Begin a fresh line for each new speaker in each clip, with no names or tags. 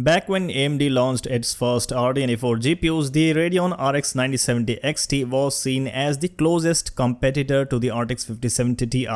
Back when AMD launched its first RDNA 4 GPUs, the Radeon RX 9070 XT was seen as the closest competitor to the RTX 5070 Ti.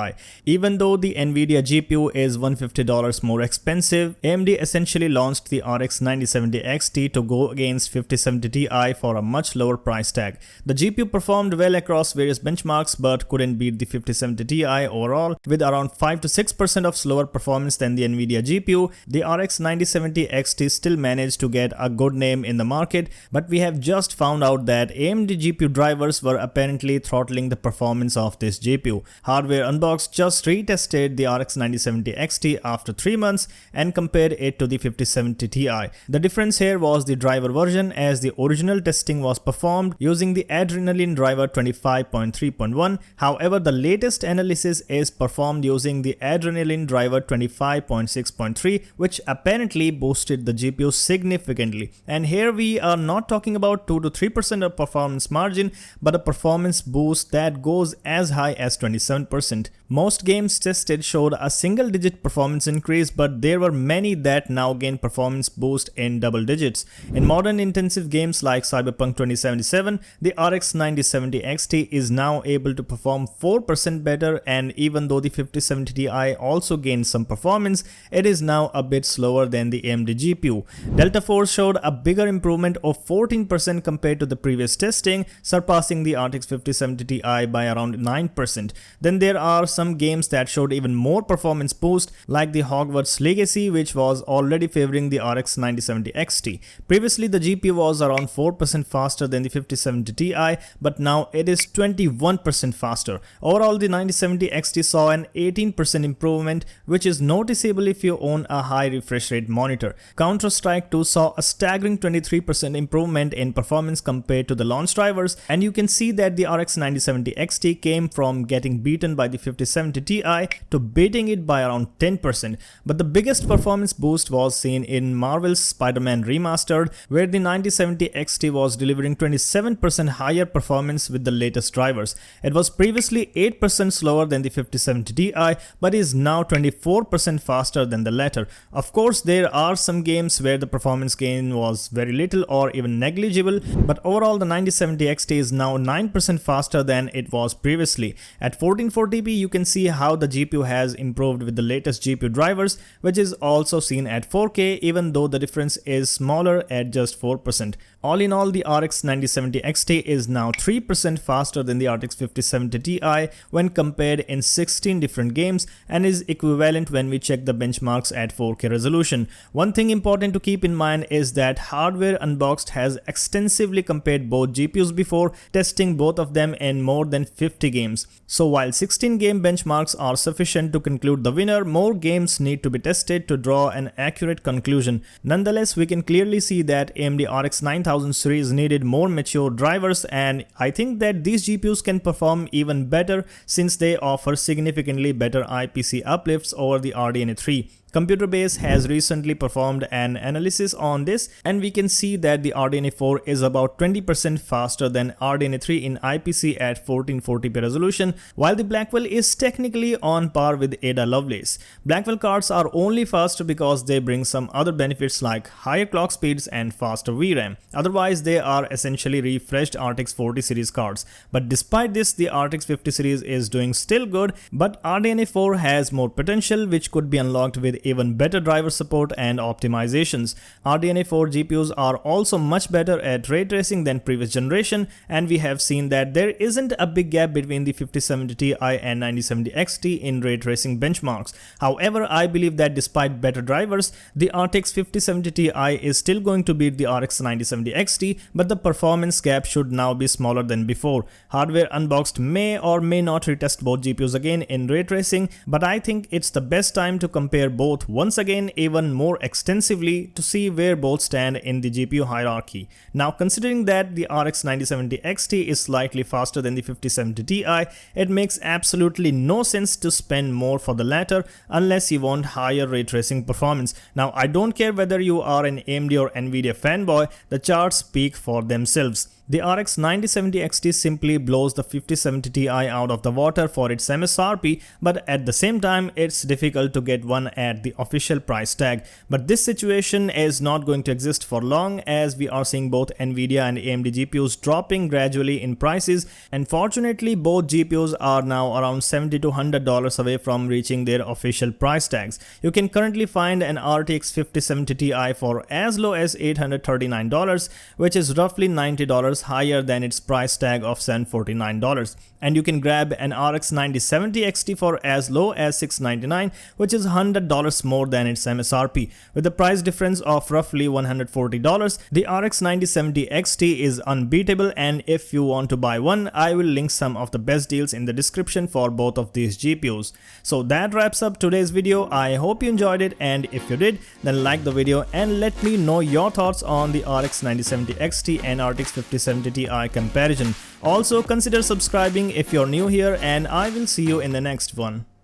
Even though the Nvidia GPU is $150 more expensive, AMD essentially launched the RX 9070 XT to go against 5070 Ti for a much lower price tag. The GPU performed well across various benchmarks but couldn't beat the 5070 Ti overall, with around 5 to 6% of slower performance than the Nvidia GPU. The RX 9070 XT still managed to get a good name in the market, but we have just found out that AMD GPU drivers were apparently throttling the performance of this GPU. Hardware Unboxed just retested the RX 9070 XT after 3 months and compared it to the 5070 Ti. The difference here was the driver version, as the original testing was performed using the Adrenalin driver 25.3.1. However, the latest analysis is performed using the Adrenalin driver 25.6.3, which apparently boosted the GPU significantly. And here we are not talking about 2 to 3% of performance margin, but a performance boost that goes as high as 27%. Most games tested showed a single digit performance increase, but there were many that now gain performance boost in double digits. In modern intensive games like Cyberpunk 2077, the RX 9070 XT is now able to perform 4% better, and even though the 5070 Ti also gained some performance, it is now a bit slower than the AMD GPU. Delta Force showed a bigger improvement of 14% compared to the previous testing, surpassing the RTX 5070 Ti by around 9%. Then there are some games that showed even more performance boost, like the Hogwarts Legacy, which was already favoring the RX 9070 XT. Previously, the GPU was around 4% faster than the 5070 Ti, but now it is 21% faster. Overall, the 9070 XT saw an 18% improvement, which is noticeable if you own a high refresh rate monitor. Counter-Strike 2 saw a staggering 23% improvement in performance compared to the launch drivers, and you can see that the RX 9070 XT came from getting beaten by the 5070 Ti to beating it by around 10%. But the biggest performance boost was seen in Marvel's Spider-Man Remastered, where the 9070 XT was delivering 27% higher performance with the latest drivers. It was previously 8% slower than the 5070 Ti, but is now 24% faster than the latter. Of course, there are some games where the performance gain was very little or even negligible, but overall the 9070 XT is now 9% faster than it was previously. At 1440p, you can see how the GPU has improved with the latest GPU drivers, which is also seen at 4K, even though the difference is smaller at just 4%. All in all, the RX 9070 XT is now 3% faster than the RTX 5070 Ti when compared in 16 different games, and is equivalent when we check the benchmarks at 4K resolution. One thing important to keep in mind is that Hardware Unboxed has extensively compared both GPUs before testing both of them in more than 50 games. So while 16 game benchmarks are sufficient to conclude the winner, more games need to be tested to draw an accurate conclusion. Nonetheless, we can clearly see that AMD RX 9000 series needed more mature drivers, and I think that these GPUs can perform even better since they offer significantly better IPC uplifts over the RDNA 3. Computer Base has recently performed an analysis on this, and we can see that the RDNA 4 is about 20% faster than RDNA 3 in IPC at 1440p resolution, while the Blackwell is technically on par with Ada Lovelace. Blackwell cards are only faster because they bring some other benefits like higher clock speeds and faster VRAM. Otherwise, they are essentially refreshed RTX 40 series cards. But despite this, the RTX 50 series is doing still good, but RDNA 4 has more potential, which could be unlocked with even better driver support and optimizations. RDNA 4 GPUs are also much better at ray tracing than previous generation, and we have seen that there isn't a big gap between the 5070 Ti and 9070 XT in ray tracing benchmarks. However, I believe that despite better drivers, the RTX 5070 Ti is still going to beat the RX 9070 XT, but the performance gap should now be smaller than before. Hardware Unboxed may or may not retest both GPUs again in ray tracing, but I think it's the best time to compare both once again even more extensively to see where both stand in the GPU hierarchy. Now, considering that the RX 9070 XT is slightly faster than the 5070 Ti, it makes absolutely no sense to spend more for the latter unless you want higher ray tracing performance. Now, I don't care whether you are an AMD or Nvidia fanboy, the charts speak for themselves. The RX 9070 XT simply blows the 5070 Ti out of the water for its MSRP, but at the same time it's difficult to get one at the official price tag. But this situation is not going to exist for long, as we are seeing both Nvidia and AMD GPUs dropping gradually in prices, and fortunately both GPUs are now around $70 to $100 away from reaching their official price tags. You can currently find an RTX 5070 Ti for as low as $839, which is roughly $90 higher than its price tag of $749. And you can grab an RX 9070 XT for as low as $699, which is $100 more than its MSRP. With a price difference of roughly $140, the RX 9070 XT is unbeatable, and if you want to buy one, I will link some of the best deals in the description for both of these GPUs. So that wraps up today's video. I hope you enjoyed it, and if you did, then like the video and let me know your thoughts on the RX 9070 XT and RTX 5070 Ti comparison. Also consider subscribing if you're new here, and I will see you in the next one.